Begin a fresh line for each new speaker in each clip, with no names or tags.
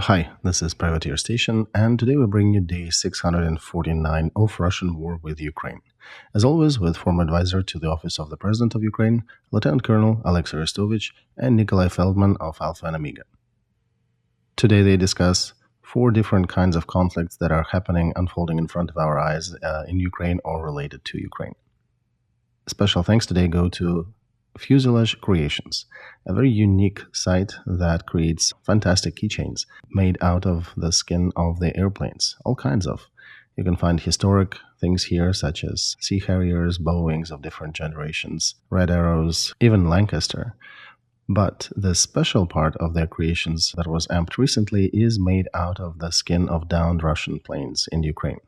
Hi, this is Privateer Station, and today we bring you day 649 of Russian war with Ukraine. As always, with former advisor to the Office of the President of Ukraine, Lieutenant Colonel Alexey Arestovich and Nikolay Feldman of Alpha&Omega. Today they discuss four different kinds of conflicts that are happening, unfolding in front of our eyes in Ukraine or related to Ukraine. Special thanks today go to Fuselage Creations, a very unique site that creates fantastic keychains made out of the skin of the airplanes, all kinds of. You can find historic things here, such as Sea Harriers, Boeings of different generations, Red Arrows, even Lancaster. But the special part of their creations that was amped recently is made out of the skin of downed Russian planes in Ukraine.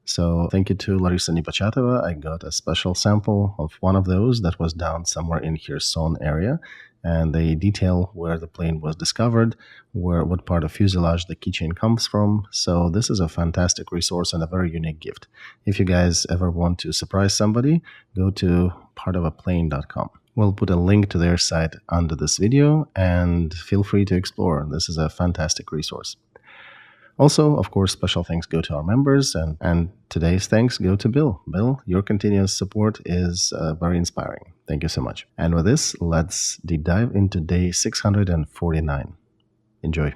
So thank you to Larisa Nepochatova. I got a special sample of one of those that was down somewhere in Kherson area, and they detail where the plane was discovered, what part of fuselage the keychain comes from. So this is a fantastic resource and a very unique gift. If you guys ever want to surprise somebody, go to partofaplane.com. We'll put a link to their site under this video, and feel free to explore. This is a fantastic resource. Also, of course, special thanks go to our members, and today's thanks go to Bill. Bill, your continuous support is very inspiring. Thank you so much. And with this, let's deep dive into day 649. Enjoy.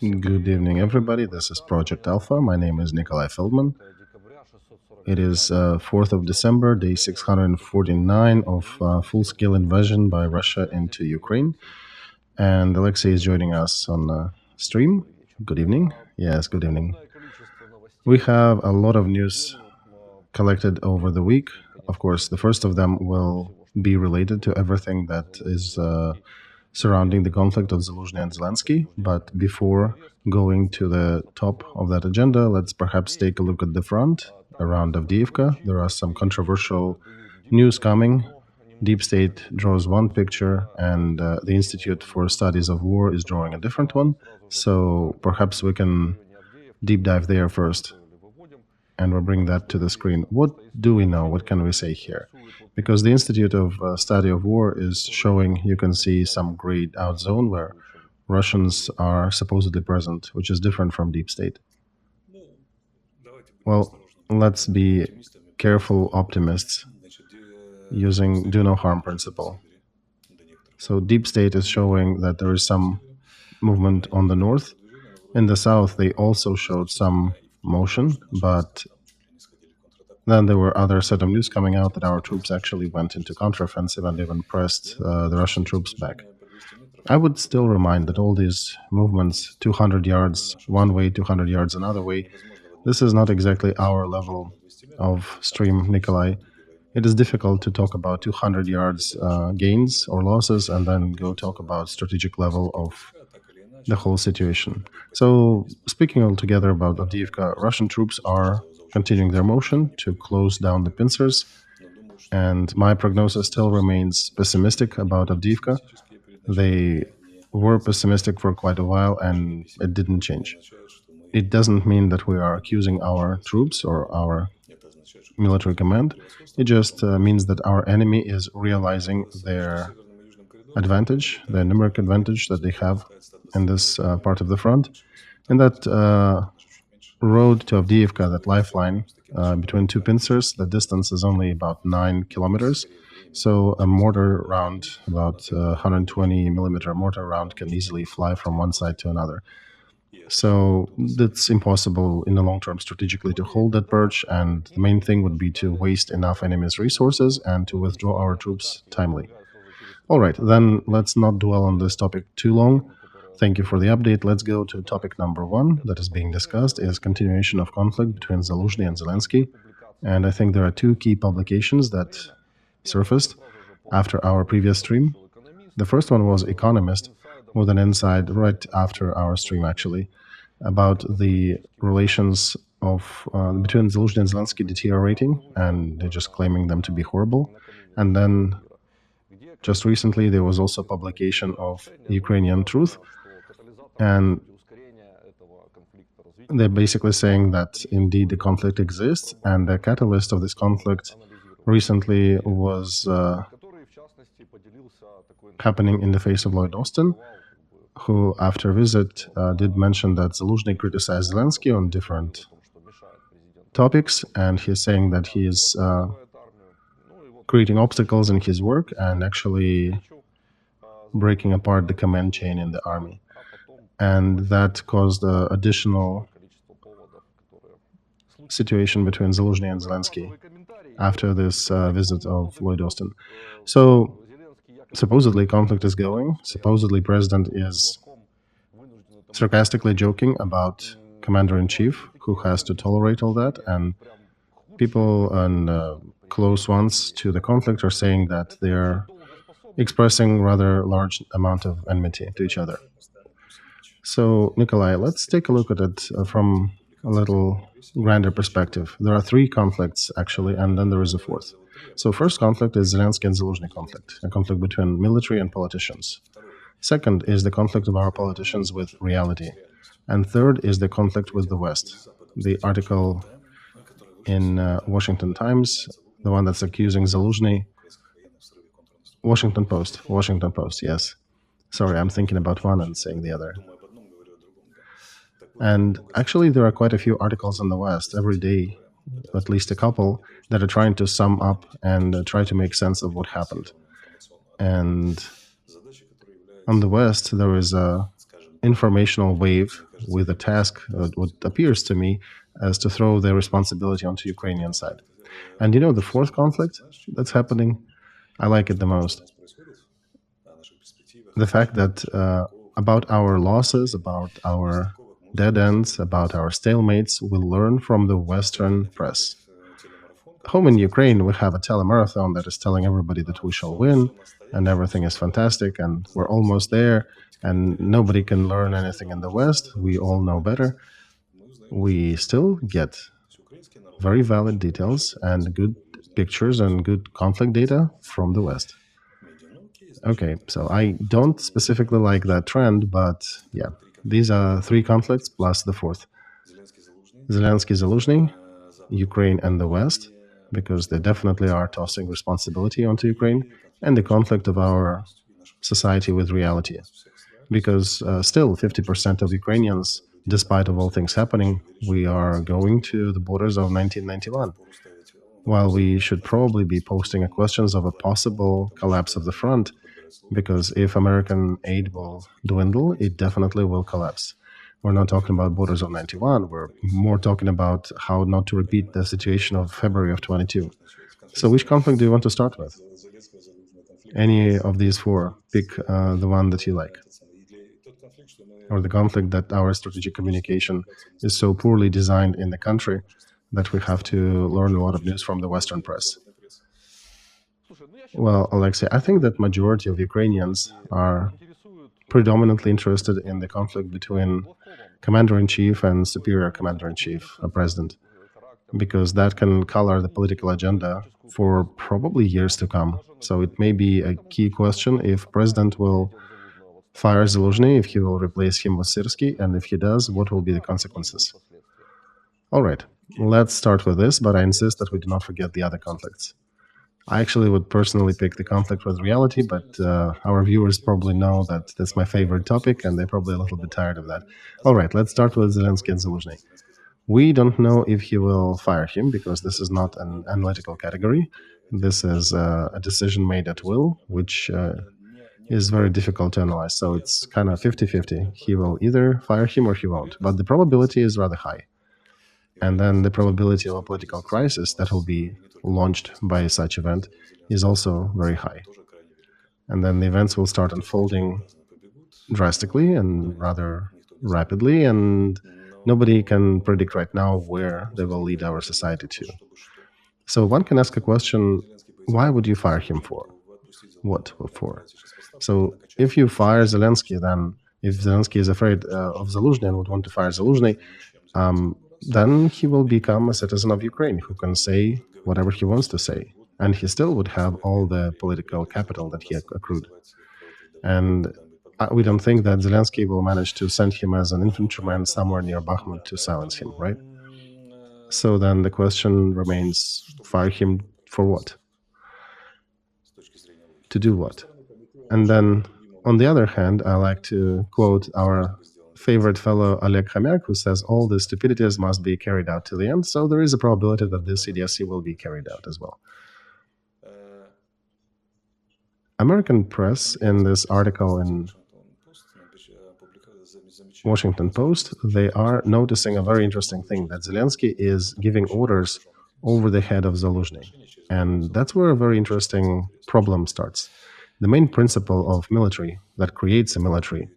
Good evening, everybody. This is Project Alpha. My name is Nikolay Feldman. It is 4th of December, day 649 of full-scale invasion by Russia into Ukraine. And Alexei is joining us on stream. Good evening. Yes, good evening. We have a lot of news collected over the week. Of course, the first of them will be related to everything that is surrounding the conflict of Zaluzhny and Zelensky. But before going to the top of that agenda, let's perhaps take a look at the front around Avdiivka. There are some controversial news coming. Deep State draws one picture, and the Institute for Studies of War is drawing a different one. So perhaps we can deep dive there first, and we'll bring that to the screen. What do we know? What can we say here? Because the Institute of Study of War is showing, you can see some grayed out zone where Russians are supposedly present, which is different from Deep State. Well, let's be careful optimists using do no harm principle. So Deep State is showing that there is some movement on the north. In the south, they also showed some motion, but then there were other set of news coming out that our troops actually went into counteroffensive and even pressed the Russian troops back. I would still remind that all these movements, 200 yards one way, 200 yards another way, this is not exactly our level of stream, Nikolai. It is difficult to talk about 200 yards gains or losses and then go talk about strategic level of the whole situation. So speaking altogether about Avdiivka, Russian troops are continuing their motion to close down the pincers, and my prognosis still remains pessimistic about Avdiivka. They were pessimistic for quite a while, and it didn't change. It doesn't mean that we are accusing our troops or our military command. It just means that our enemy is realizing their advantage, their numeric advantage that they have in this part of the front. And that road to Avdiivka, that lifeline between two pincers, the distance is only about 9 kilometers. So a mortar round, about 120 millimeter mortar round, can easily fly from one side to another. So it's impossible in the long term strategically to hold that perch, and the main thing would be to waste enough enemy's resources and to withdraw our troops timely. All right, then let's not dwell on this topic too long. Thank you for the update. Let's go to topic number one that is being discussed is continuation of conflict between Zaluzhny and Zelensky. And I think there are two key publications that surfaced after our previous stream. The first one was Economist, with an insight right after our stream, actually, about the relations of between Zelensky and Zelensky deteriorating, and they're just claiming them to be horrible. And then just recently, there was also publication of Ukrainian Truth, and they're basically saying that indeed the conflict exists, and the catalyst of this conflict recently was happening in the face of Lloyd Austin, who, after a visit, did mention that Zaluzhny criticized Zelensky on different topics, and he's saying that he is creating obstacles in his work and actually breaking apart the command chain in the army. And that caused an additional situation between Zaluzhny and Zelensky after this visit of Lloyd Austin. So supposedly conflict is going. Supposedly president is sarcastically joking about commander-in-chief who has to tolerate all that, and people and close ones to the conflict are saying that they're expressing rather large amount of enmity to each other. So, Nikolay, let's take a look at it from a little grander perspective. There are three conflicts, actually, and then there is a fourth. So first conflict is Zelensky and Zaluzhny conflict, a conflict between military and politicians. Second is the conflict of our politicians with reality. And third is the conflict with the West. The article in Washington Times, the one that's accusing Zaluzhny, Washington Post, yes. Sorry, I'm thinking about one and saying the other. And actually, there are quite a few articles in the West every day, at least a couple, that are trying to sum up and try to make sense of what happened. And on the West, there is a informational wave with a task, what appears to me, as to throw the responsibility onto Ukrainian side. And you know, the fourth conflict that's happening, I like it the most. The fact that about our losses, about our dead ends, about our stalemates, we learn from the Western press. Home in Ukraine, we have a telemarathon that is telling everybody that we shall win, and everything is fantastic, and we're almost there, and nobody can learn anything in the West. We all know better. We still get very valid details and good pictures and good conflict data from the West. Okay, so I don't specifically like that trend, but yeah, these are three conflicts plus the fourth. Zelensky-Zaluzhny, Ukraine and the West, because they definitely are tossing responsibility onto Ukraine, and the conflict of our society with reality. Because still 50% of Ukrainians, despite of all things happening, we are going to the borders of 1991. While we should probably be posting questions of a possible collapse of the front, because if American aid will dwindle, it definitely will collapse. We're not talking about borders of 91, we're more talking about how not to repeat the situation of February of 22. So which conflict do you want to start with? Any of these four, pick the one that you like. Or the conflict that our strategic communication is so poorly designed in the country that we have to learn a lot of news from the Western press. Well, Alexei, I think that majority of Ukrainians are predominantly interested in the conflict between commander-in-chief and superior commander-in-chief, a president, because that can color the political agenda for probably years to come. So it may be a key question if president will fire Zaluzhny, if he will replace him with Syrsky, and if he does, what will be the consequences? All right, let's start with this, but I insist that we do not forget the other conflicts. I actually would personally pick the conflict with reality, but our viewers probably know that that's my favorite topic, and they're probably a little bit tired of that. All right, let's start with Zelensky and Zaluzhny. We don't know if he will fire him, because this is not an analytical category. This is a decision made at will, which is very difficult to analyze. So it's kind of 50-50. He will either fire him or he won't. But the probability is rather high. And then the probability of a political crisis that will be launched by such event is also very high. And then the events will start unfolding drastically and rather rapidly, and nobody can predict right now where they will lead our society to. So one can ask a question, why would you fire him for? What for? So if you fire Zelensky, then if Zelensky is afraid of Zaluzhny and would want to fire Zaluzhny, then he will become a citizen of Ukraine who can say whatever he wants to say. And he still would have all the political capital that he accrued. And we don't think that Zelensky will manage to send him as an infantryman somewhere near Bakhmut to silence him, right? So then the question remains, fire him for what? To do what? And then, on the other hand, I like to quote our favorite fellow Alexei, who says all the stupidities must be carried out to the end, so there is a probability that this CDSC will be carried out as well. American press, in this article in Washington Post, they are noticing a very interesting thing, that Zelensky is giving orders over the head of Zaluzhny. And that's where a very interesting problem starts. The main principle of military that creates a military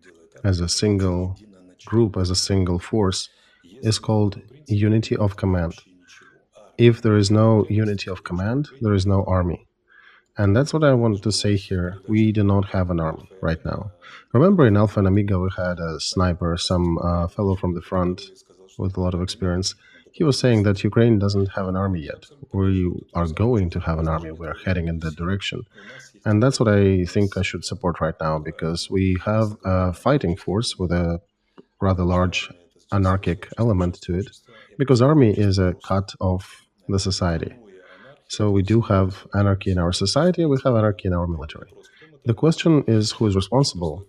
as a single group, as a single force, is called unity of command. If there is no unity of command, there is no army. And that's what I wanted to say here. We do not have an army right now. Remember, in Alpha&Omega, we had a sniper, some fellow from the front with a lot of experience. He was saying that Ukraine doesn't have an army yet. We are going to have an army. We're heading in that direction. And that's what I think I should support right now, because we have a fighting force with a rather large anarchic element to it, because army is a cut of the society. So we do have anarchy in our society, we have anarchy in our military. The question is, who is responsible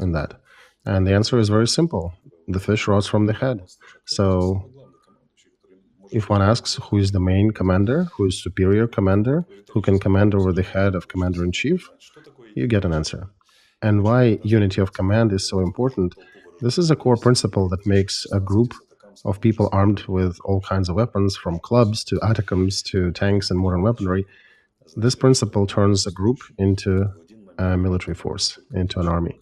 in that? And the answer is very simple. The fish rots from the head. So if one asks who is the main commander, who is superior commander, who can command over the head of commander-in-chief, you get an answer. And why unity of command is so important, this is a core principle that makes a group of people armed with all kinds of weapons, from clubs to atoms to tanks and modern weaponry. This principle turns a group into a military force, into an army.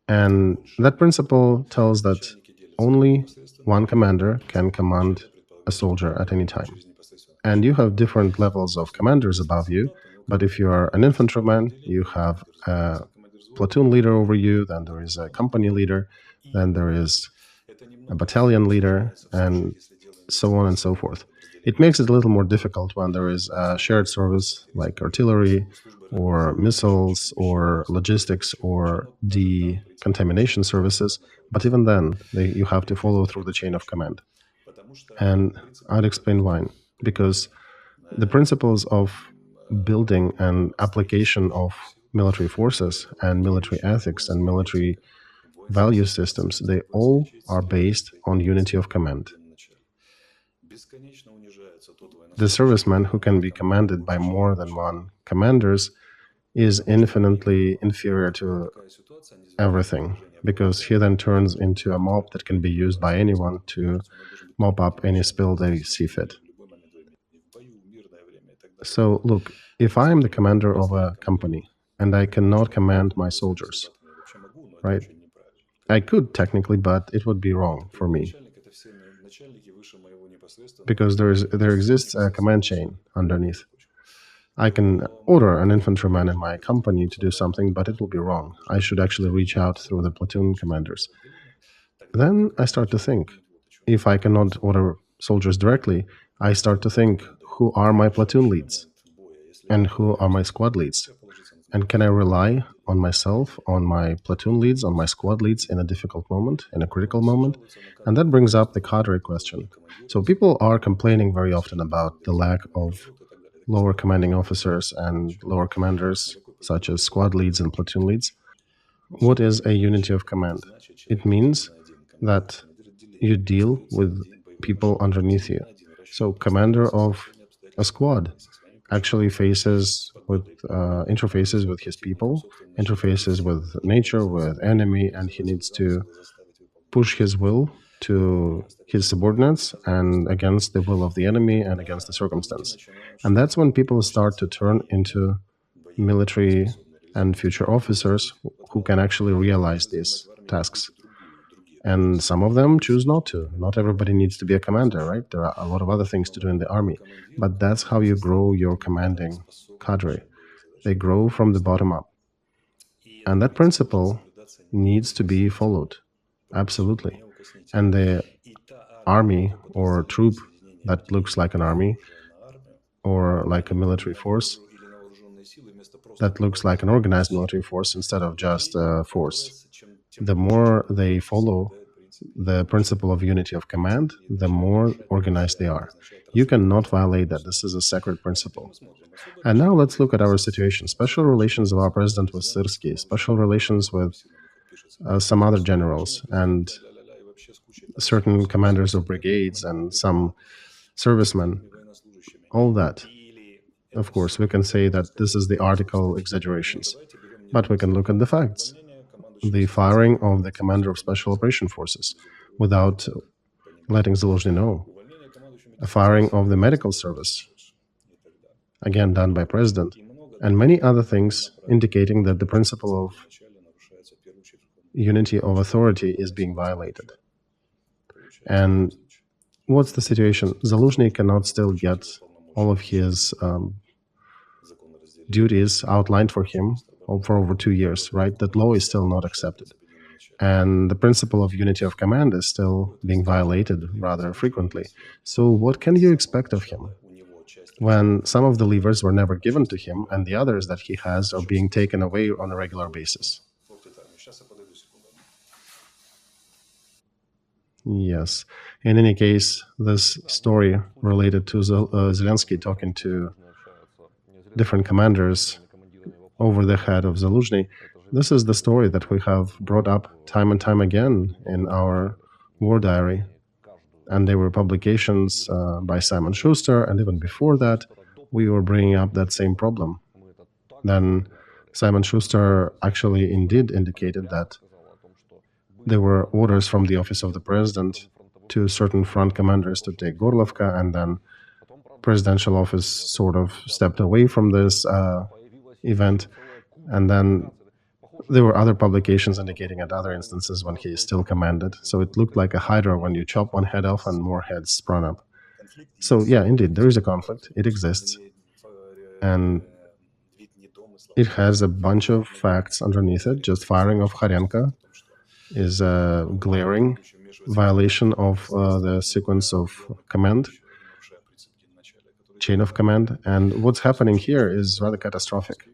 And that principle tells that only one commander can command a soldier at any time. And you have different levels of commanders above you, but if you are an infantryman, you have a platoon leader over you, then there is a company leader, then there is a battalion leader, and so on and so forth. It makes it a little more difficult when there is a shared service like artillery or missiles or logistics or decontamination services, but even then, you have to follow through the chain of command. And I'd explain why. Because the principles of building and application of military forces and military ethics and military value systems, they all are based on unity of command. The serviceman who can be commanded by more than one commanders is infinitely inferior to everything, because he then turns into a mob that can be used by anyone to mop up any spill they see fit. So look, if I am the commander of a company and I cannot command my soldiers, right? I could technically, but it would be wrong for me, because there exists a command chain underneath. I can order an infantryman in my company to do something, but it will be wrong. I should actually reach out through the platoon commanders. Then I start to think, if I cannot order soldiers directly, I start to think, who are my platoon leads? And who are my squad leads? And can I rely on myself, on my platoon leads, on my squad leads in a difficult moment, in a critical moment? And that brings up the cadre question. So people are complaining very often about the lack of lower commanding officers and lower commanders, such as squad leads and platoon leads. What is a unity of command? It means that you deal with people underneath you. So commander of a squad actually interfaces with his people, interfaces with nature, with enemy, and he needs to push his will to his subordinates and against the will of the enemy and against the circumstance. And that's when people start to turn into military and future officers who can actually realize these tasks. And some of them choose not to. Not everybody needs to be a commander, right? There are a lot of other things to do in the army. But that's how you grow your commanding cadre. They grow from the bottom up. And that principle needs to be followed. Absolutely. And the army or troop that looks like an army or like a military force that looks like an organized military force instead of just a force. The more they follow the principle of unity of command, the more organized they are. You cannot violate that. This is a sacred principle. And now let's look at our situation. Special relations of our president with Syrsky, special relations with some other generals and certain commanders of brigades and some servicemen, all that. Of course, we can say that this is the article exaggerations, but we can look at the facts. The firing of the commander of Special Operation Forces without letting Zaluzhny know. A firing of the medical service, again done by president, and many other things indicating that the principle of unity of authority is being violated. And what's the situation? Zaluzhny cannot still get all of his duties outlined for him for over 2 years, right? That law is still not accepted. And the principle of unity of command is still being violated rather frequently. So what can you expect of him when some of the levers were never given to him and the others that he has are being taken away on a regular basis? Yes. In any case, this story related to Zelensky talking to different commanders over the head of Zaluzhny, this is the story that we have brought up time and time again in our war diary. And there were publications by Simon Schuster, and even before that, we were bringing up that same problem. Then Simon Schuster actually indeed indicated that there were orders from the office of the president to certain front commanders to take Gorlovka, and then presidential office sort of stepped away from this event. And then there were other publications indicating at other instances when he still commanded. So it looked like a hydra when you chop one head off and more heads sprung up. So yeah, indeed, there is a conflict. It exists. And it has a bunch of facts underneath it. Just firing of Kharenka is a glaring violation of the sequence of command, chain of command. And what's happening here is rather catastrophic.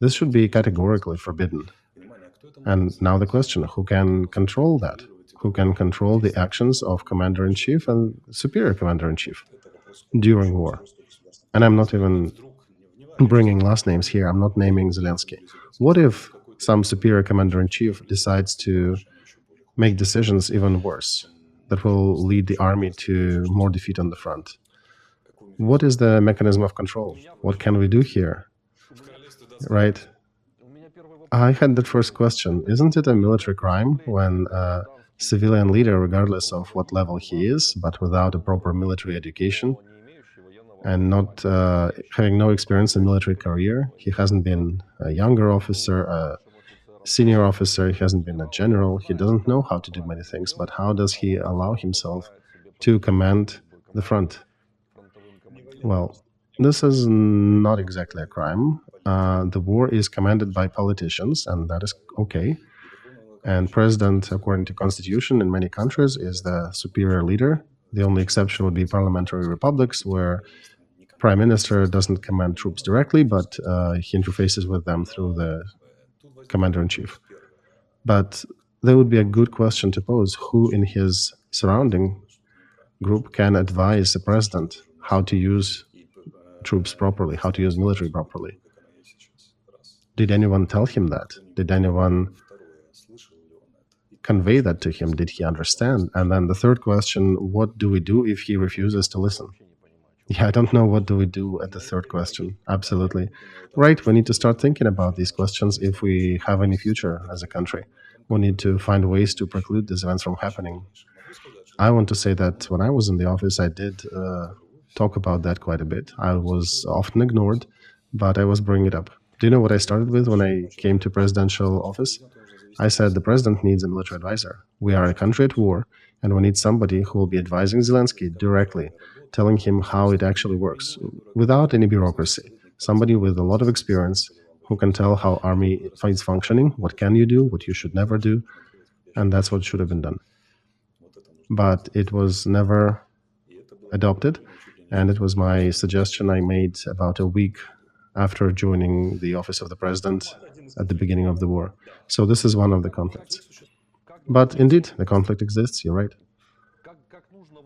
This should be categorically forbidden. And now the question, who can control that? Who can control the actions of commander-in-chief and superior commander-in-chief during war? And I'm not even bringing last names here. I'm not naming Zelensky. What if some superior commander-in-chief decides to make decisions even worse that will lead the army to more defeat on the front? What is the mechanism of control? What can we do here? Right? I had that first question. Isn't it a military crime when a civilian leader, regardless of what level he is, but without a proper military education and not having no experience in military career, he hasn't been a younger officer, a senior officer, he hasn't been a general, he doesn't know how to do many things, but how does he allow himself to command the front? Well, this is not exactly a crime. The war is commanded by politicians, and that is okay. And president, according to constitution in many countries, is the superior leader. The only exception would be parliamentary republics, where prime minister doesn't command troops directly, but he interfaces with them through the commander-in-chief. But there would be a good question to pose: who in his surrounding group can advise the president how to use troops properly, how to use military properly? Did anyone tell him that? Did anyone convey that to him? Did he understand? And then the third question, what do we do if he refuses to listen? Yeah, I don't know what do we do at the third question. Absolutely. Right, we need to start thinking about these questions if we have any future as a country. We need to find ways to preclude these events from happening. I want to say that when I was in the office, I did talk about that quite a bit. I was often ignored, but I was bringing it up. Do you know what I started with when I came to presidential office? I said the president needs a military advisor. We are a country at war, and we need somebody who will be advising Zelensky directly, telling him how it actually works, without any bureaucracy. Somebody with a lot of experience who can tell how army is functioning, what can you do, what you should never do, and that's what should have been done. But it was never adopted, and it was my suggestion I made about a week after joining the office of the president at the beginning of the war. So this is one of the conflicts. But indeed, the conflict exists, you're right.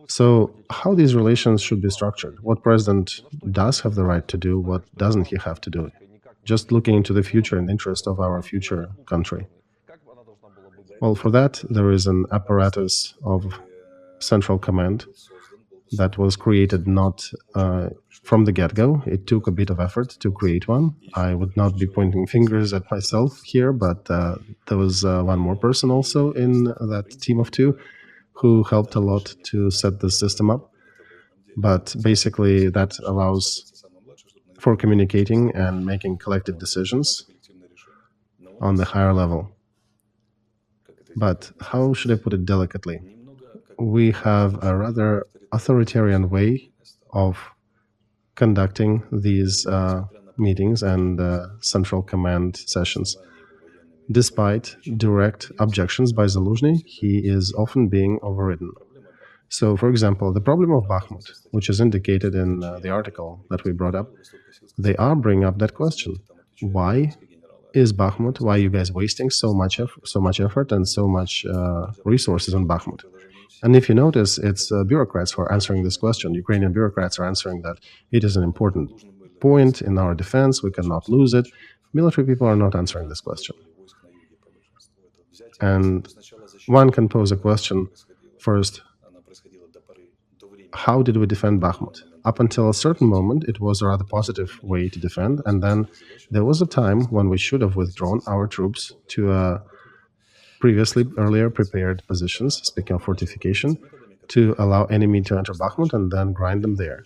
So how these relations should be structured? What president does have the right to do? What doesn't he have to do? Just looking into the future and interest of our future country. Well, for that, there is an apparatus of central command that was created not from the get-go. It took a bit of effort to create one. I would not be pointing fingers at myself here, but there was one more person also in that team of two who helped a lot to set the system up. But basically, that allows for communicating and making collective decisions on the higher level. But how should I put it delicately? We have a rather authoritarian way of conducting these meetings and central command sessions. Despite direct objections by Zaluzhny, he is often being overridden. So, for example, the problem of Bakhmut, which is indicated in the article that we brought up, they are bringing up that question. Why is Bakhmut, why are you guys wasting so much effort and so much resources on Bakhmut? And if you notice, it's bureaucrats who are answering this question. Ukrainian bureaucrats are answering that it is an important point in our defense, we cannot lose it. Military people are not answering this question. And one can pose a question first, how did we defend Bakhmut? Up until a certain moment, it was a rather positive way to defend, and then there was a time when we should have withdrawn our troops to previously earlier prepared positions, speaking of fortification, to allow enemy to enter Bakhmut and then grind them there.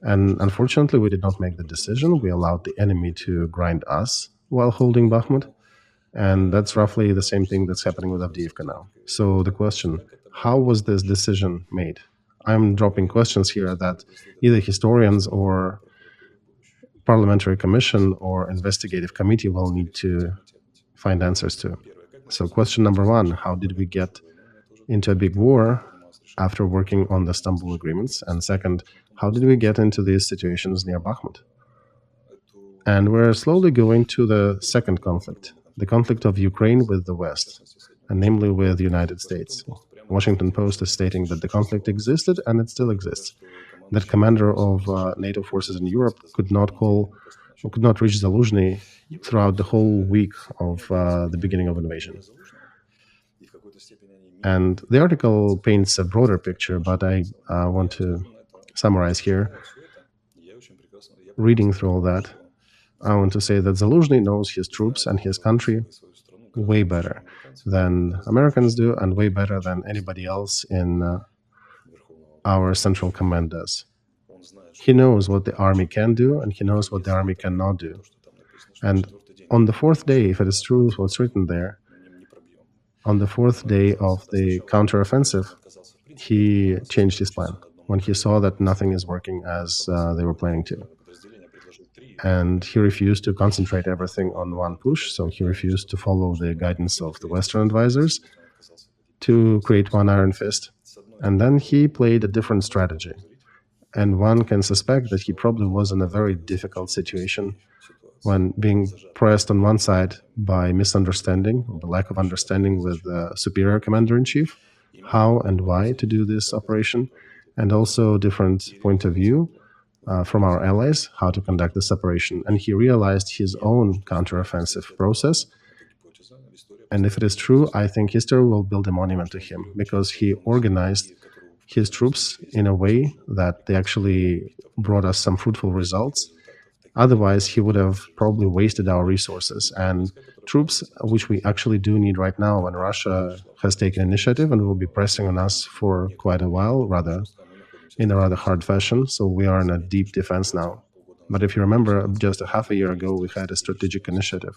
And unfortunately, we did not make the decision. We allowed the enemy to grind us while holding Bakhmut. And that's roughly the same thing that's happening with Avdiivka now. So the question, how was this decision made? I'm dropping questions here that either historians or parliamentary commission or investigative committee will need to find answers to. So question number one, how did we get into a big war after working on the Istanbul agreements? And second, how did we get into these situations near Bakhmut? And we're slowly going to the second conflict, the conflict of Ukraine with the West, and namely with the United States. Washington Post is stating that the conflict existed and it still exists. That commander of NATO forces in Europe could not reach Zaluzhny throughout the whole week of the beginning of invasion. And the article paints a broader picture, but I want to summarize here. Reading through all that, I want to say that Zaluzhny knows his troops and his country way better than Americans do and way better than anybody else in our central command does. He knows what the army can do and he knows what the army cannot do. And on the fourth day, if it is true what's written there, on the fourth day of the counteroffensive, he changed his plan when he saw that nothing is working as they were planning to. And he refused to concentrate everything on one push, so he refused to follow the guidance of the Western advisors to create one iron fist. And then he played a different strategy. And one can suspect that he probably was in a very difficult situation when being pressed on one side by misunderstanding, or the lack of understanding with the superior commander-in-chief, how and why to do this operation, and also different point of view from our allies, how to conduct this operation. And he realized his own counteroffensive process. And if it is true, I think history will build a monument to him, because he organized his troops in a way that they actually brought us some fruitful results. Otherwise, he would have probably wasted our resources and troops, which we actually do need right now when Russia has taken initiative and will be pressing on us for quite a while, in a rather hard fashion. So we are in a deep defense now. But if you remember, just a half a year ago, we had a strategic initiative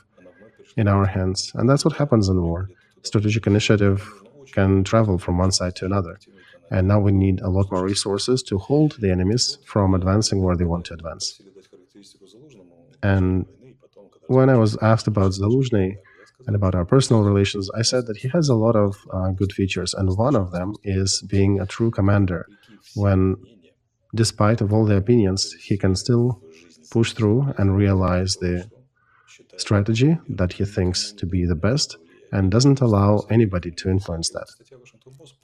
in our hands. And that's what happens in war. Strategic initiative can travel from one side to another. And now we need a lot more resources to hold the enemies from advancing where they want to advance. And when I was asked about Zaluzhny and about our personal relations, I said that he has a lot of good features. And one of them is being a true commander when, despite of all the opinions, he can still push through and realize the strategy that he thinks to be the best and doesn't allow anybody to influence that.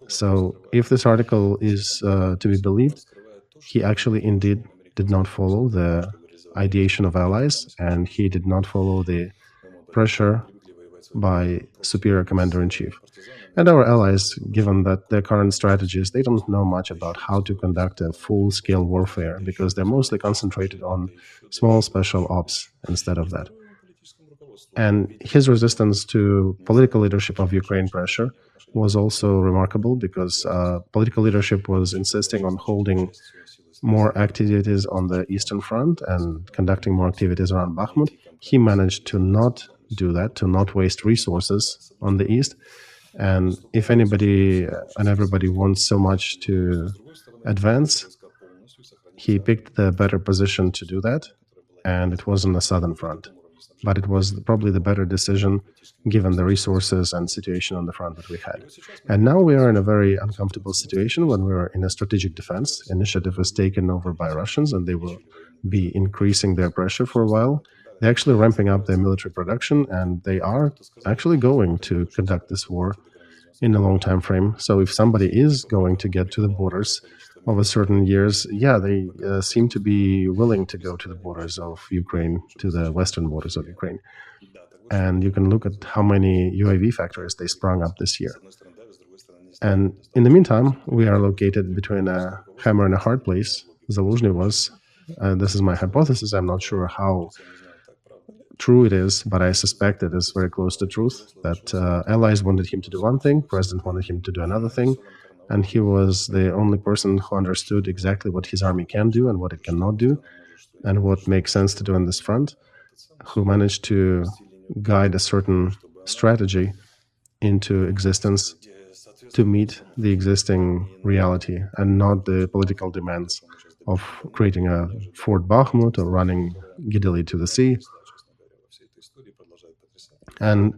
So, if this article is to be believed, he actually indeed did not follow the ideation of allies, and he did not follow the pressure by superior commander-in-chief. And our allies, given that their current strategies, they don't know much about how to conduct a full-scale warfare because they're mostly concentrated on small special ops instead of that. And his resistance to political leadership of Ukraine pressure was also remarkable because political leadership was insisting on holding more activities on the Eastern Front and conducting more activities around Bakhmut. He managed to not do that, to not waste resources on the East. And if anybody and everybody wants so much to advance, he picked the better position to do that, and it was on the Southern Front. But it was probably the better decision given the resources and situation on the front that we had. And now we are in a very uncomfortable situation when we're in a strategic defense. Initiative is taken over by Russians, and they will be increasing their pressure for a while. They're actually ramping up their military production, and they are actually going to conduct this war in a long time frame. So if somebody is going to get to the borders of a certain years, yeah, they seem to be willing to go to the borders of Ukraine, to the western borders of Ukraine. And you can look at how many UAV factories they sprung up this year. And in the meantime, we are located between a hammer and a hard place. Zaluzhny was, this is my hypothesis, I'm not sure how true it is, but I suspect it is very close to truth, that allies wanted him to do one thing, president wanted him to do another thing, and he was the only person who understood exactly what his army can do and what it cannot do, and what makes sense to do on this front, who managed to guide a certain strategy into existence to meet the existing reality and not the political demands of creating a Fort Bakhmut or running giddily to the sea. And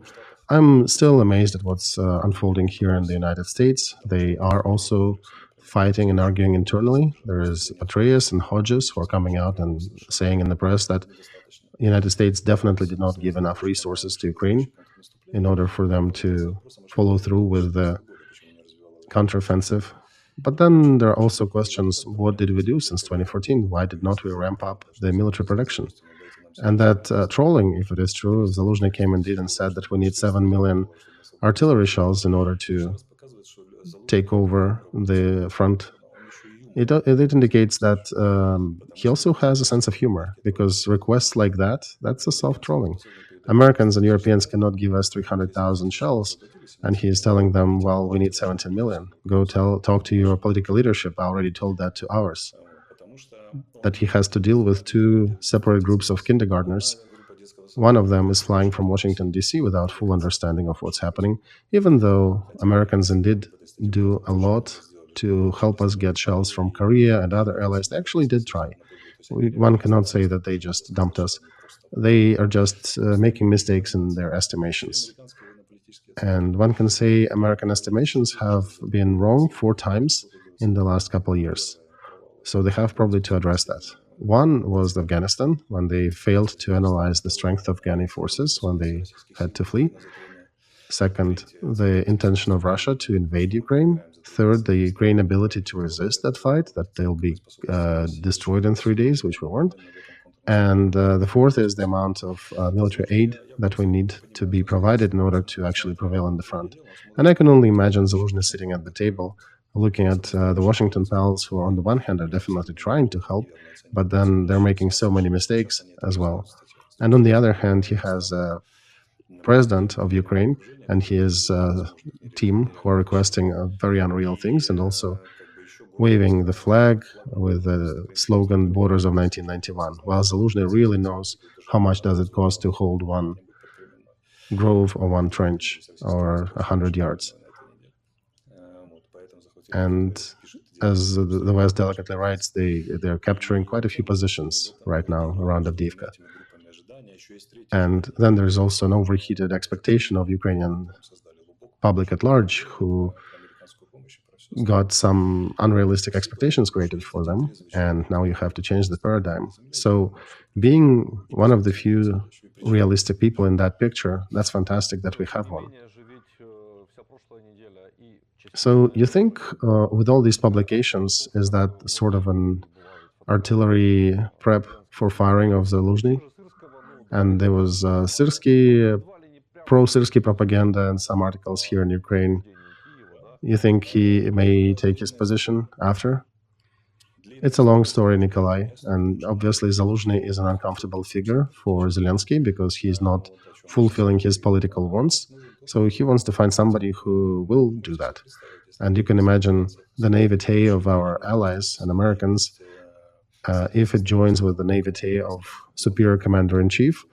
I'm still amazed at what's unfolding here in the United States. They are also fighting and arguing internally. There is Petraeus and Hodges who are coming out and saying in the press that the United States definitely did not give enough resources to Ukraine in order for them to follow through with the counteroffensive. But then there are also questions, what did we do since 2014? Why did not we ramp up the military production? And that trolling, if it is true, Zaluzhny came indeed and said that we need 7 million artillery shells in order to take over the front. It indicates that he also has a sense of humor, because requests like that, that's a soft trolling. Americans and Europeans cannot give us 300,000 shells, and he is telling them, well, we need 17 million. Go talk to your political leadership. I already told that to ours. That he has to deal with two separate groups of kindergartners. One of them is flying from Washington, D.C. without full understanding of what's happening, even though Americans indeed do a lot to help us get shells from Korea and other allies. They actually did try. One cannot say that they just dumped us. They are just making mistakes in their estimations. And one can say American estimations have been wrong 4 times in the last couple of years. So they have probably to address that. One was Afghanistan, when they failed to analyze the strength of Afghani forces when they had to flee. Second, the intention of Russia to invade Ukraine. Third, the Ukraine ability to resist that fight, that they'll be destroyed in 3 days, which we weren't. And the fourth is the amount of military aid that we need to be provided in order to actually prevail on the front. And I can only imagine Zaluzhny sitting at the table, looking at the Washington pals, who on the one hand are definitely trying to help, but then they're making so many mistakes as well. And on the other hand, he has a president of Ukraine and his team who are requesting very unreal things, and also waving the flag with the slogan "Borders of 1991." While Zaluzhny really knows how much does it cost to hold one grove or one trench or 100 yards. And as the West delicately writes, they're capturing quite a few positions right now around Avdiivka. And then there's also an overheated expectation of Ukrainian public at large, who got some unrealistic expectations created for them, and now you have to change the paradigm. So, being one of the few realistic people in that picture, that's fantastic that we have one. So, you think with all these publications, is that sort of an artillery prep for firing of Zaluzhny? And there was Syrsky, pro-Syrsky propaganda and some articles here in Ukraine. You think he may take his position after? It's a long story, Nikolay, and obviously Zaluzhny is an uncomfortable figure for Zelensky because he's not fulfilling his political wants. So he wants to find somebody who will do that. And you can imagine the naivete of our allies and Americans if it joins with the naivete of superior commander-in-chief.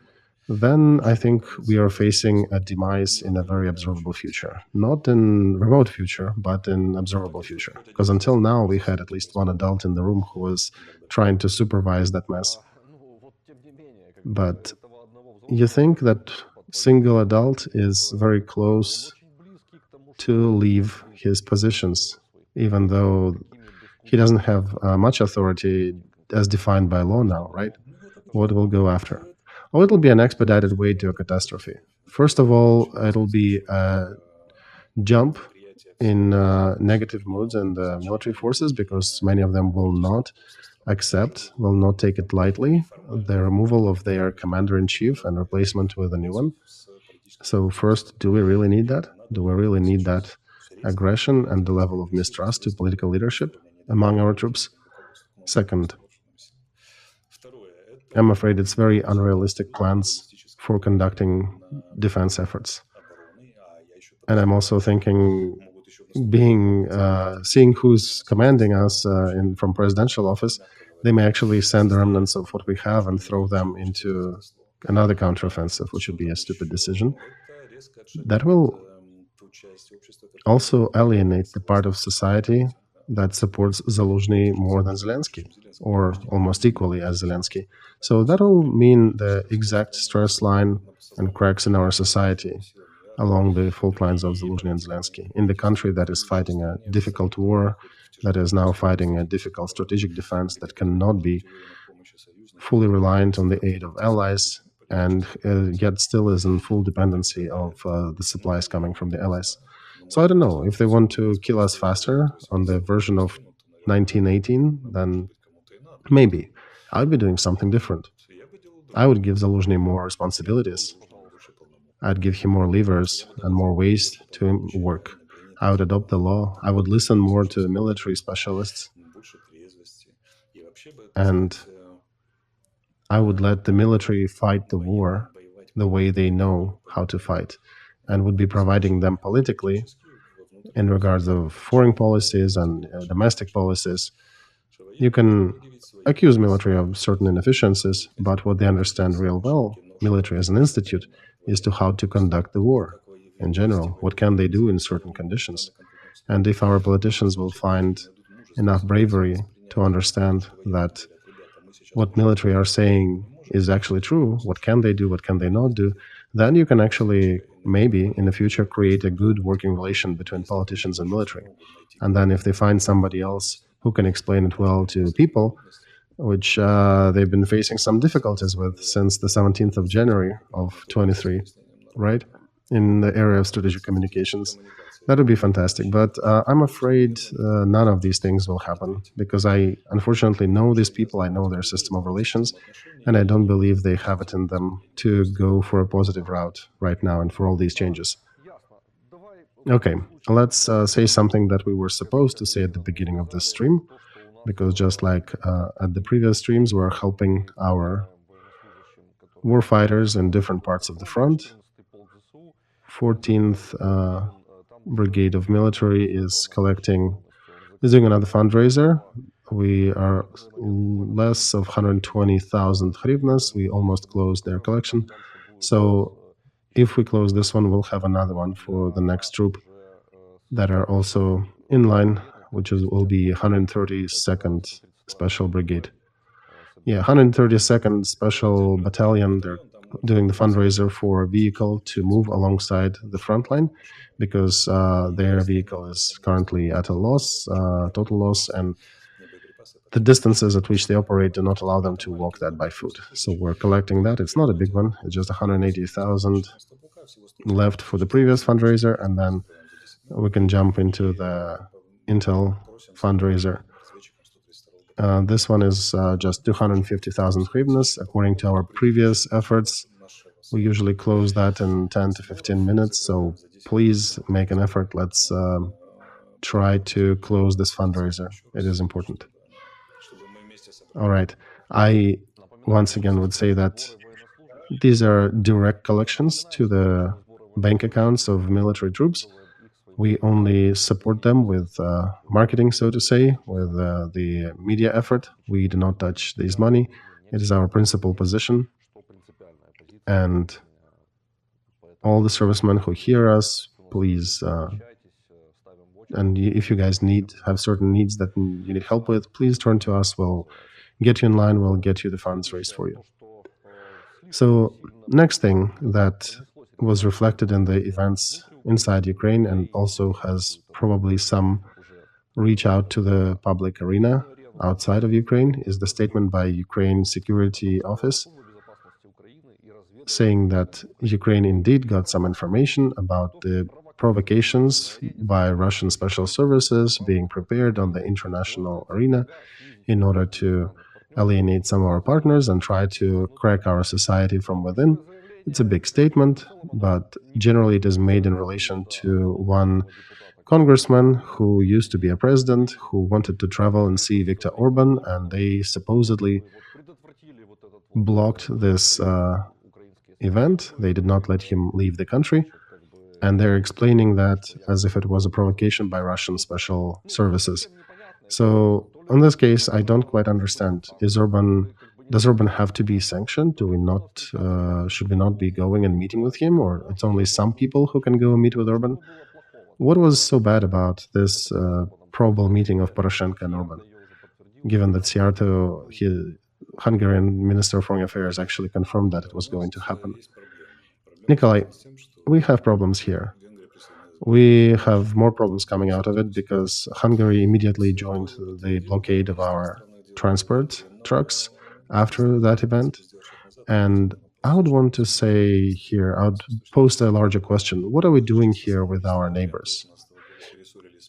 Then I think we are facing a demise in a very observable future. Not in remote future, but in observable future. Because until now, we had at least one adult in the room who was trying to supervise that mess. But you think that single adult is very close to leave his positions, even though he doesn't have much authority as defined by law now, right? What will go after? Oh, it'll be an expedited way to a catastrophe. First of all, it'll be a jump in negative moods in the military forces because many of them will not accept, will not take it lightly, the removal of their commander-in-chief and replacement with a new one. So first, do we really need that? Do we really need that aggression and the level of mistrust to political leadership among our troops? Second, I'm afraid it's very unrealistic plans for conducting defense efforts. And I'm also thinking, seeing who's commanding us from presidential office, they may actually send the remnants of what we have and throw them into another counteroffensive, which would be a stupid decision. That will also alienate the part of society that supports Zaluzhny more than Zelensky, or almost equally as Zelensky. So that'll mean the exact stress line and cracks in our society along the fault lines of Zaluzhny and Zelensky. In the country that is fighting a difficult war, that is now fighting a difficult strategic defense that cannot be fully reliant on the aid of allies, and yet still is in full dependency of the supplies coming from the allies. So I don't know, if they want to kill us faster on the version of 1918, then maybe I'd be doing something different. I would give Zaluzhny more responsibilities. I'd give him more levers and more ways to work. I would adopt the law. I would listen more to military specialists. And I would let the military fight the war the way they know how to fight, and would be providing them politically in regards of foreign policies and domestic policies. You can accuse military of certain inefficiencies, but what they understand real well, military as an institute, is to how to conduct the war in general. What can they do in certain conditions? And if our politicians will find enough bravery to understand that what military are saying is actually true, what can they do, what can they not do, then you can actually maybe in the future create a good working relation between politicians and military. And then if they find somebody else who can explain it well to people, which they've been facing some difficulties with since the 17th of January of 23, right, in the area of strategic communications, that would be fantastic. But I'm afraid none of these things will happen because I unfortunately know these people, I know their system of relations, and I don't believe they have it in them to go for a positive route right now and for all these changes. Okay, let's say something that we were supposed to say at the beginning of this stream, because just like at the previous streams, we're helping our warfighters in different parts of the front. 14th Brigade of Military is doing another fundraiser. We are less of 120,000 hryvnias. We almost closed their collection. So if we close this one, we'll have another one for the next troop that are also in line, which will be 132nd Special Brigade. Yeah, 132nd Special Battalion. They're doing the fundraiser for a vehicle to move alongside the front line, because their vehicle is currently at a loss, total loss, and the distances at which they operate do not allow them to walk that by foot. So we're collecting that. It's not a big one. It's just 180,000 left for the previous fundraiser, and then we can jump into the Intel fundraiser. This one is just 250,000 hryvnias. According to our previous efforts, we usually close that in 10 to 15 minutes. So please make an effort. Let's try to close this fundraiser. It is important. All right. I once again would say that these are direct collections to the bank accounts of military troops. We only support them with marketing, so to say, with the media effort. We do not touch this money. It is our principal position. And all the servicemen who hear us, please, and if you guys have certain needs that you need help with, please turn to us. We'll get you in line. We'll get you the funds raised for you. So next thing that was reflected in the events inside Ukraine and also has probably some reach out to the public arena outside of Ukraine is the statement by Ukraine Security Office saying that Ukraine indeed got some information about the provocations by Russian special services being prepared on the international arena in order to alienate some of our partners and try to crack our society from within. It's a big statement, but generally it is made in relation to one congressman who used to be a president who wanted to travel and see Viktor Orban, and they supposedly blocked this event. They did not let him leave the country, and they're explaining that as if it was a provocation by Russian special services. So in this case, I don't quite understand. Does Orban have to be sanctioned? Do we not? Should we not be going and meeting with him, or it's only some people who can go and meet with Orban? What was so bad about this probable meeting of Poroshenko and Orban? Given that Siarto, Hungarian Minister of Foreign Affairs, actually confirmed that it was going to happen. Nikolay, we have problems here. We have more problems coming out of it because Hungary immediately joined the blockade of our transport trucks after that event. And I would want to say here, I would post a larger question. What are we doing here with our neighbors?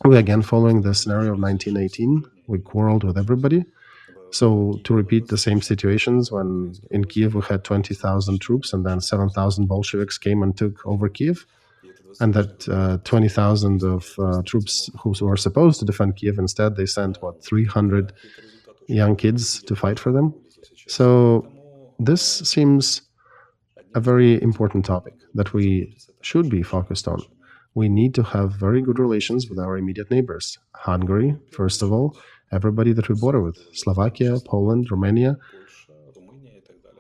We again following the scenario of 1918. We quarreled with everybody. So to repeat the same situations when in Kiev we had 20,000 troops and then 7,000 Bolsheviks came and took over Kiev, and that 20,000 of troops who were supposed to defend Kiev, instead they sent, 300 young kids to fight for them. So this seems a very important topic that we should be focused on. We need to have very good relations with our immediate neighbors. Hungary, first of all, everybody that we border with, Slovakia, Poland, Romania.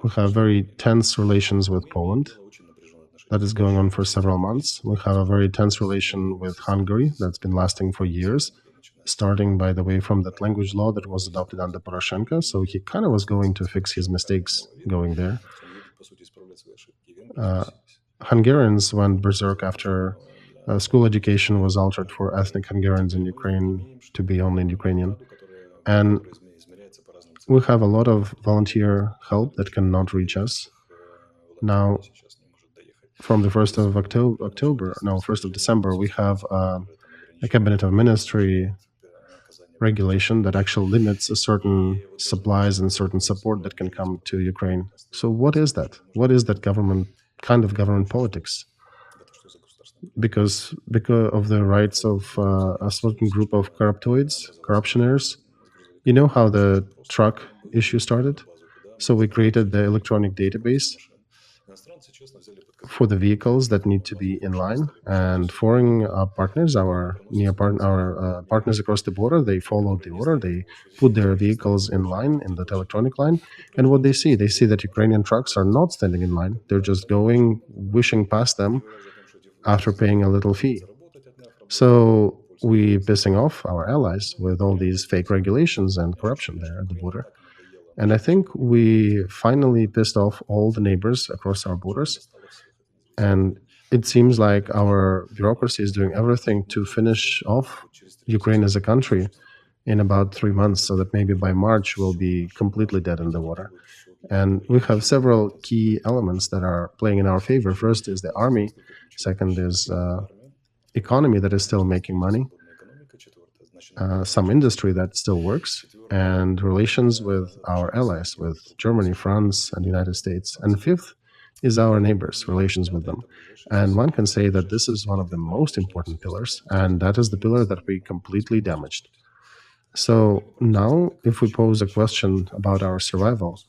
We have very tense relations with Poland. That is going on for several months. We have a very tense relation with Hungary that's been lasting for years, starting, by the way, from that language law that was adopted under Poroshenko. So he kind of was going to fix his mistakes going there. Hungarians went berserk after school education was altered for ethnic Hungarians in Ukraine to be only in Ukrainian. And we have a lot of volunteer help that cannot reach us. Now, from the 1st of December, we have a Cabinet of Ministry regulation that actually limits a certain supplies and certain support that can come to Ukraine. So what is that? What is that kind of government politics? Because of the rights of a certain group of corruptionaires. You know how the truck issue started? So we created the electronic database for the vehicles that need to be in line, and foreign partners, our partners across the border, they followed the order. They put their vehicles in line in that electronic line, and what they see that Ukrainian trucks are not standing in line. They're just wishing past them after paying a little fee. So we pissing off our allies with all these fake regulations and corruption there at the border. And I think we finally pissed off all the neighbors across our borders. And it seems like our bureaucracy is doing everything to finish off Ukraine as a country in about 3 months, so that maybe by March we'll be completely dead in the water. And we have several key elements that are playing in our favor. First is the army. Second is economy that is still making money. Some industry that still works, and relations with our allies, with Germany, France, and the United States. And fifth is our neighbors, relations with them. And one can say that this is one of the most important pillars, and that is the pillar that we completely damaged. So now, if we pose a question about our survival,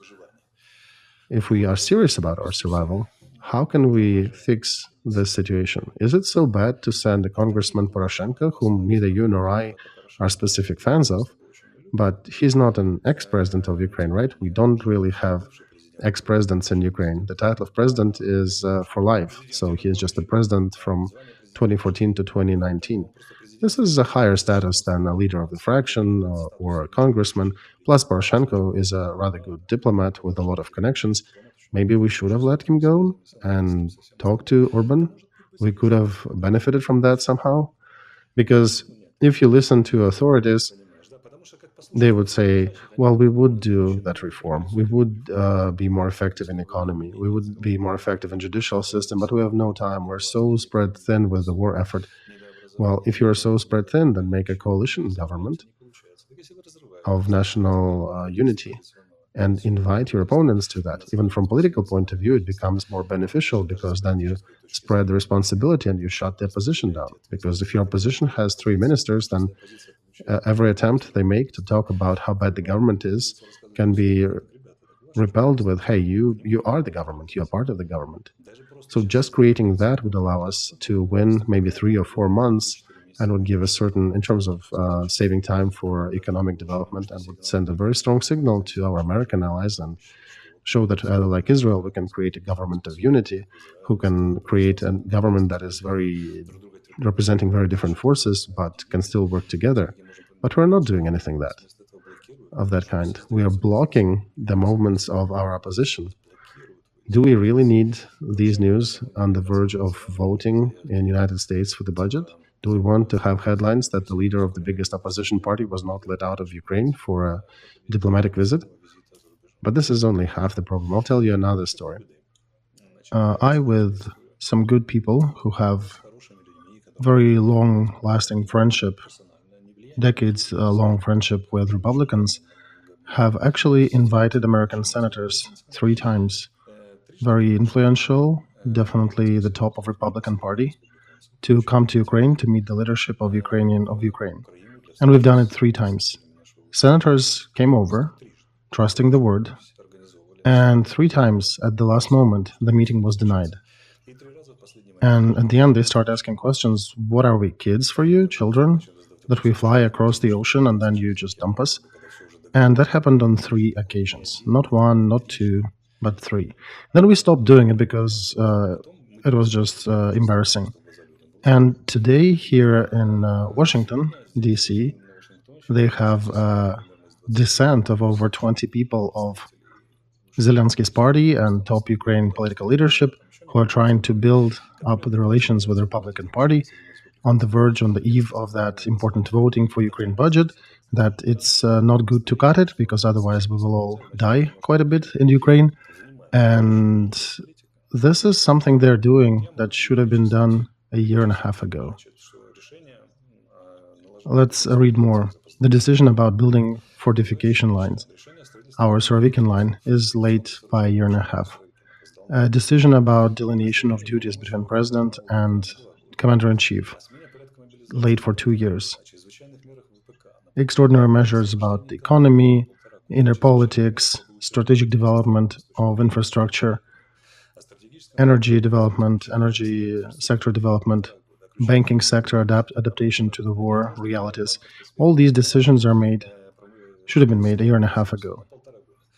if we are serious about our survival, how can we fix this situation? Is it so bad to send a Congressman Poroshenko, whom neither you nor I are specific fans of, but he's not an ex-president of Ukraine, right? We don't really have ex-presidents in Ukraine. The title of president is for life, so he is just a president from 2014 to 2019. This is a higher status than a leader of the fraction or a congressman. Plus, Poroshenko is a rather good diplomat with a lot of connections. Maybe we should have let him go and talk to Orban. We could have benefited from that somehow. Because if you listen to authorities, they would say, well, we would do that reform. We would be more effective in economy. We would be more effective in judicial system, but we have no time. We're so spread thin with the war effort. Well, if you're so spread thin, then make a coalition government of national unity and invite your opponents to that. Even from political point of view, it becomes more beneficial because then you spread the responsibility and you shut the opposition down. Because if your opposition has 3 ministers, then every attempt they make to talk about how bad the government is can be repelled with, hey, you are the government, you are part of the government. So just creating that would allow us to win maybe 3 or 4 months and would give a certain, in terms of saving time for economic development, and would send a very strong signal to our American allies and show that, like Israel, we can create a government of unity, who can create a government that is representing very different forces, but can still work together. But we're not doing anything of that kind. We are blocking the movements of our opposition. Do we really need these news on the verge of voting in the United States for the budget? Do we want to have headlines that the leader of the biggest opposition party was not let out of Ukraine for a diplomatic visit? But this is only half the problem. I'll tell you another story. I, with some good people who have very long-lasting friendship, decades-long friendship with Republicans, have actually invited American senators 3 times, very influential, definitely the top of Republican Party, to come to Ukraine to meet the leadership of Ukraine. And we've done it 3 times. Senators came over, trusting the word, and 3 times at the last moment, the meeting was denied. And at the end, they start asking questions. What are we, kids for you, children, that we fly across the ocean and then you just dump us? And that happened on 3 occasions. Not 1, not 2, but 3. Then we stopped doing it because it was just embarrassing. And today here in Washington, D.C., they have a dissent of over 20 people of Zelensky's party and top Ukraine political leadership who are trying to build up the relations with the Republican Party on the eve of that important voting for Ukraine budget, that it's not good to cut it because otherwise we will all die quite a bit in Ukraine. And this is something they're doing that should have been done a year and a half ago. Let's read more. The decision about building fortification lines, our Surovikin line, is late by a year and a half. A decision about delineation of duties between president and commander-in-chief, late for 2 years. Extraordinary measures about the economy, inner politics, strategic development of infrastructure, energy development, energy sector development, banking sector adaptation to the war realities. All these decisions should have been made a year and a half ago.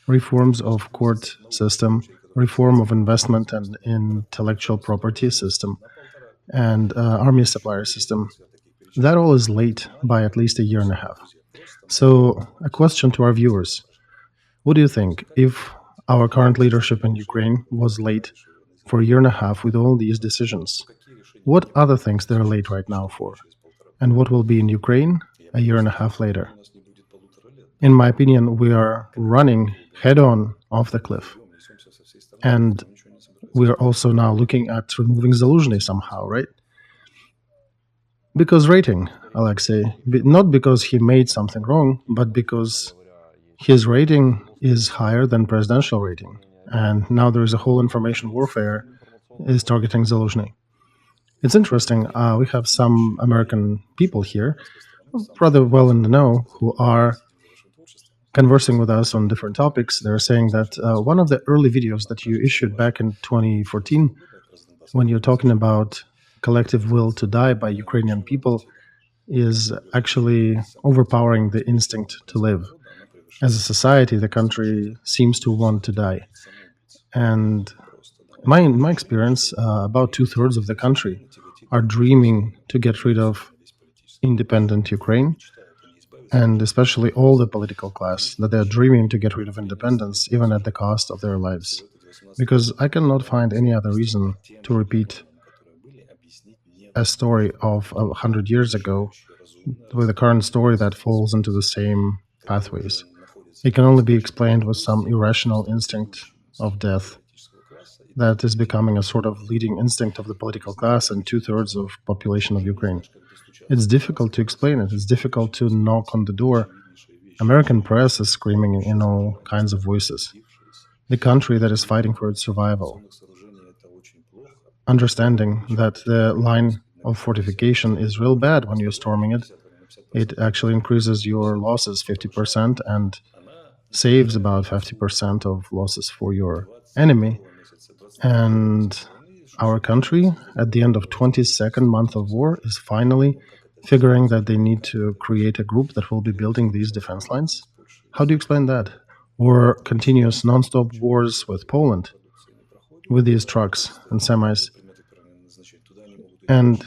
Reforms of court system, reform of investment and intellectual property system, and army supplier system. That all is late by at least a year and a half. So a question to our viewers. What do you think if our current leadership in Ukraine was late for a year and a half with all these decisions? What other things they're late right now for? And what will be in Ukraine a year and a half later? In my opinion, we are running head on off the cliff. And we are also now looking at removing Zaluzhny somehow, right? Because rating, Alexei, not because he made something wrong, but because his rating is higher than presidential rating. And now there is a whole information warfare is targeting Zaluzhny. It's interesting. We have some American people here, rather well in the know, who are conversing with us on different topics. They're saying that one of the early videos that you issued back in 2014, when you're talking about collective will to die by Ukrainian people, is actually overpowering the instinct to live. As a society, the country seems to want to die. And my experience, about 2/3 of the country are dreaming to get rid of independent Ukraine, and especially all the political class, that they're dreaming to get rid of independence, even at the cost of their lives. Because I cannot find any other reason to repeat a story of 100 years ago with a current story that falls into the same pathways. It can only be explained with some irrational instinct of death that is becoming a sort of leading instinct of the political class and 2/3 of population of Ukraine. It's difficult to explain it. It's difficult to knock on the door. American press is screaming in all kinds of voices. The country that is fighting for its survival, understanding that the line of fortification is real bad when you're storming it. It actually increases your losses 50% and saves about 50% of losses for your enemy. And our country, at the end of 22nd month of war, is finally figuring that they need to create a group that will be building these defense lines. How do you explain that? Or continuous non-stop wars with Poland, with these trucks and semis. And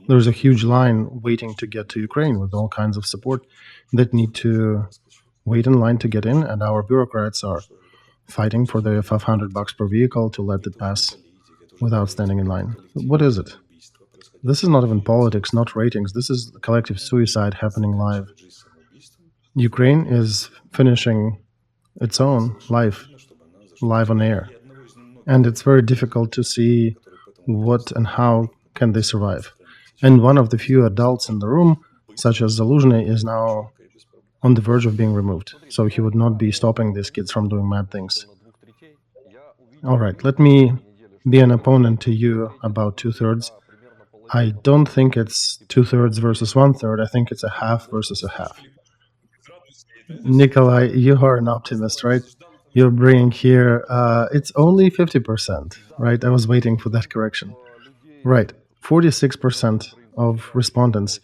there's a huge line waiting to get to Ukraine with all kinds of support that need to wait in line to get in, and our bureaucrats are fighting for the $500 per vehicle to let it pass without standing in line. What is it? This is not even politics, not ratings. This is collective suicide happening live. Ukraine is finishing its own life live on air. And it's very difficult to see what and how can they survive. And one of the few adults in the room, such as Zaluzhny, is now on the verge of being removed. So he would not be stopping these kids from doing mad things. All right, let me be an opponent to you about 2/3. I don't think it's 2/3 versus 1/3. I think it's a half versus a half. Nikolay, you are an optimist, right? You're bringing here, it's only 50%, right? I was waiting for that correction. Right, 46% of respondents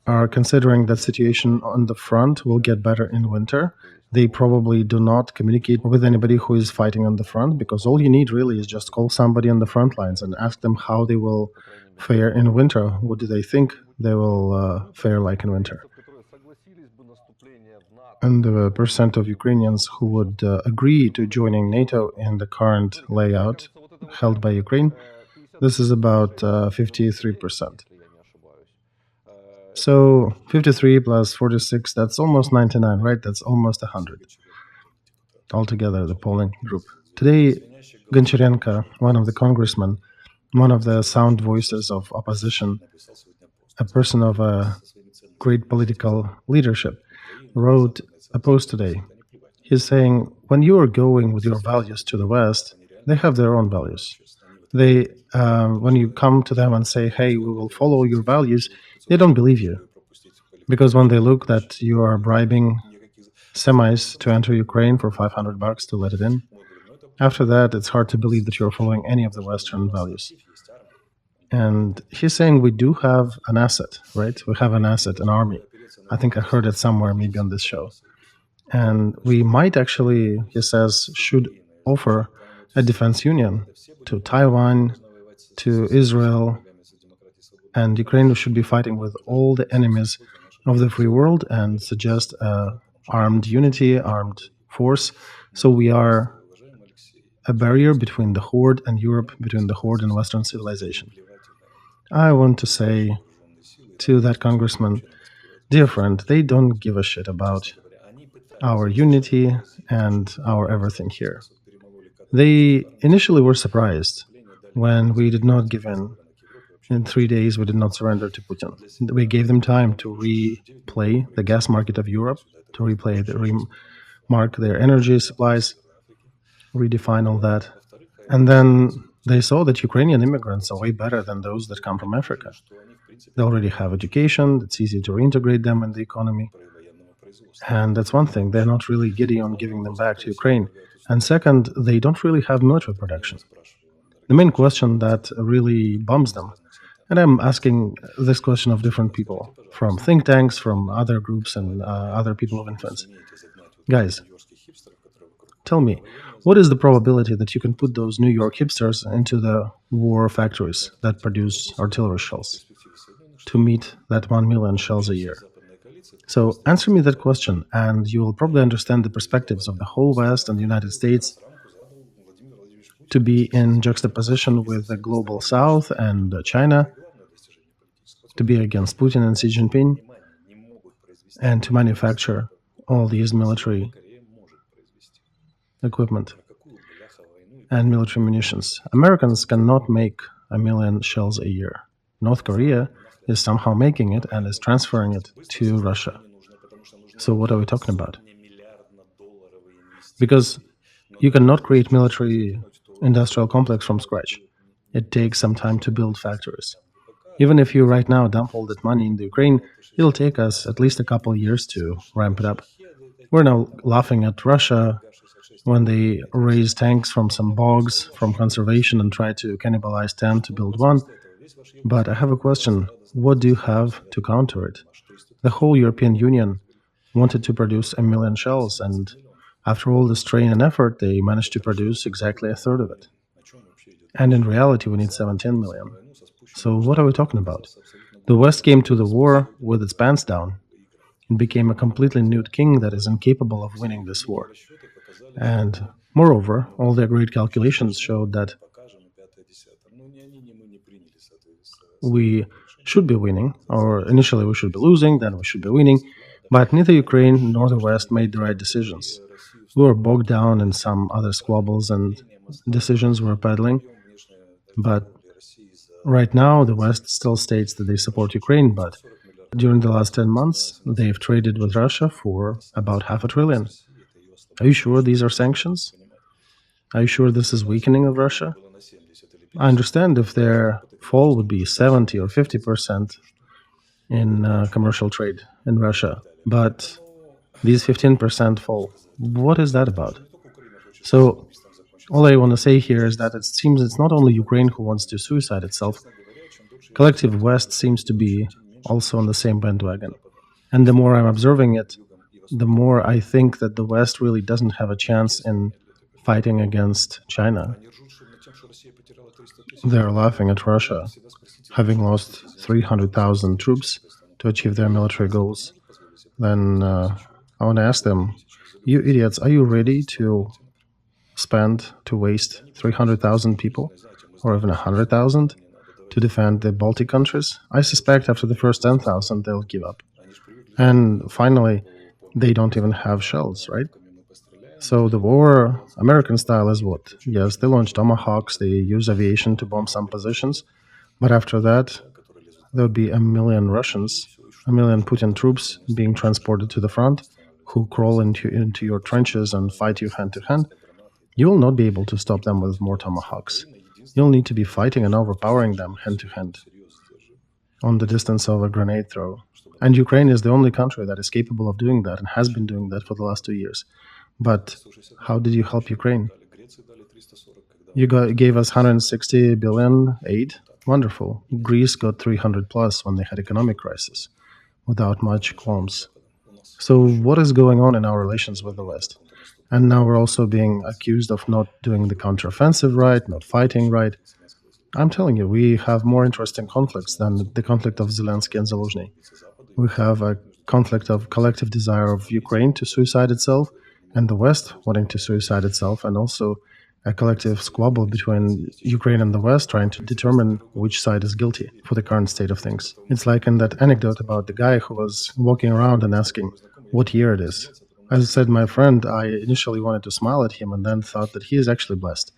are considering that situation on the front will get better in winter. They probably do not communicate with anybody who is fighting on the front, because all you need really is just call somebody on the front lines and ask them how they will fare in winter. What do they think they will fare like in winter? And the percent of Ukrainians who would agree to joining NATO in the current layout held by Ukraine, this is about 53%. So 53 plus 46, that's almost 99, right? That's almost 100 altogether, the polling group. Today, Goncharenko, one of the congressmen, one of the sound voices of opposition, a person of a great political leadership, wrote a post today. He's saying, when you are going with your values to the West, they have their own values. They, when you come to them and say, hey, we will follow your values, they don't believe you. Because when they look that you are bribing semis to enter Ukraine for $500 to let it in, after that, it's hard to believe that you're following any of the Western values. And he's saying we do have an asset, right? We have an asset, an army. I think I heard it somewhere, maybe on this show. And we might actually, he says, should offer a defense union to Taiwan, to Israel, and Ukraine should be fighting with all the enemies of the free world and suggest a armed unity, armed force. So we are a barrier between the Horde and Europe, between the Horde and Western civilization. I want to say to that congressman, dear friend, they don't give a shit about our unity and our everything here. They initially were surprised when we did not give in. In 3 days, we did not surrender to Putin. We gave them time to replay the gas market of Europe, to remark their energy supplies, redefine all that. And then they saw that Ukrainian immigrants are way better than those that come from Africa. They already have education, it's easy to reintegrate them in the economy. And that's one thing, they're not really giddy on giving them back to Ukraine. And second, they don't really have military production. The main question that really bums them, and I'm asking this question of different people, from think tanks, from other groups, and other people of influence. Guys, tell me, what is the probability that you can put those New York hipsters into the war factories that produce artillery shells to meet that 1 million shells a year? So answer me that question, and you will probably understand the perspectives of the whole West and the United States to be in juxtaposition with the global South and China, to be against Putin and Xi Jinping, and to manufacture all these military equipment and military munitions. Americans cannot make 1 million shells a year. North Korea is somehow making it and is transferring it to Russia. So what are we talking about? Because you cannot create military industrial complex from scratch. It takes some time to build factories. Even if you right now dump all that money in the Ukraine, it'll take us at least a couple of years to ramp it up. We're now laughing at Russia when they raise tanks from some bogs, from conservation, and try to cannibalize 10 to build one. But I have a question. What do you have to counter it? The whole European Union wanted to produce 1 million shells, and after all the strain and effort, they managed to produce exactly a third of it. And in reality, we need 17 million. So what are we talking about? The West came to the war with its pants down and became a completely nude king that is incapable of winning this war. And moreover, all their great calculations showed that we should be winning, or initially we should be losing, then we should be winning, but neither Ukraine nor the West made the right decisions. We were bogged down in some other squabbles and decisions we're peddling, but right now the West still states that they support Ukraine, but during the last 10 months, they've traded with Russia for about $500 billion. Are you sure these are sanctions? Are you sure this is weakening of Russia? I understand if their fall would be 70 or 50% in commercial trade in Russia, but these 15% fall, what is that about? So all I want to say here is that it seems it's not only Ukraine who wants to suicide itself. Collective West seems to be also on the same bandwagon. And the more I'm observing it, the more I think that the West really doesn't have a chance in fighting against China. They're laughing at Russia, having lost 300,000 troops to achieve their military goals. Then I want to ask them, you idiots, are you ready to waste 300,000 people, or even 100,000, to defend the Baltic countries? I suspect after the first 10,000, they'll give up. And finally, they don't even have shells, right? So the war, American style, is what? Yes, they launch Tomahawks, they use aviation to bomb some positions, but after that, there would be 1 million Russians, 1 million Putin troops being transported to the front, who crawl into your trenches and fight you hand to hand. You will not be able to stop them with more Tomahawks. You'll need to be fighting and overpowering them hand to hand on the distance of a grenade throw. And Ukraine is the only country that is capable of doing that and has been doing that for the last 2 years. But how did you help Ukraine? You gave us 160 billion aid. Wonderful. Greece got 300 plus when they had economic crisis, without much qualms. So what is going on in our relations with the West? And now we're also being accused of not doing the counteroffensive right, not fighting right. I'm telling you, we have more interesting conflicts than the conflict of Zelensky and Zaluzhny. We have a conflict of collective desire of Ukraine to suicide itself and the West wanting to suicide itself, and also a collective squabble between Ukraine and the West trying to determine which side is guilty for the current state of things. It's like in that anecdote about the guy who was walking around and asking what year it is. As I said, my friend, I initially wanted to smile at him and then thought that he is actually blessed.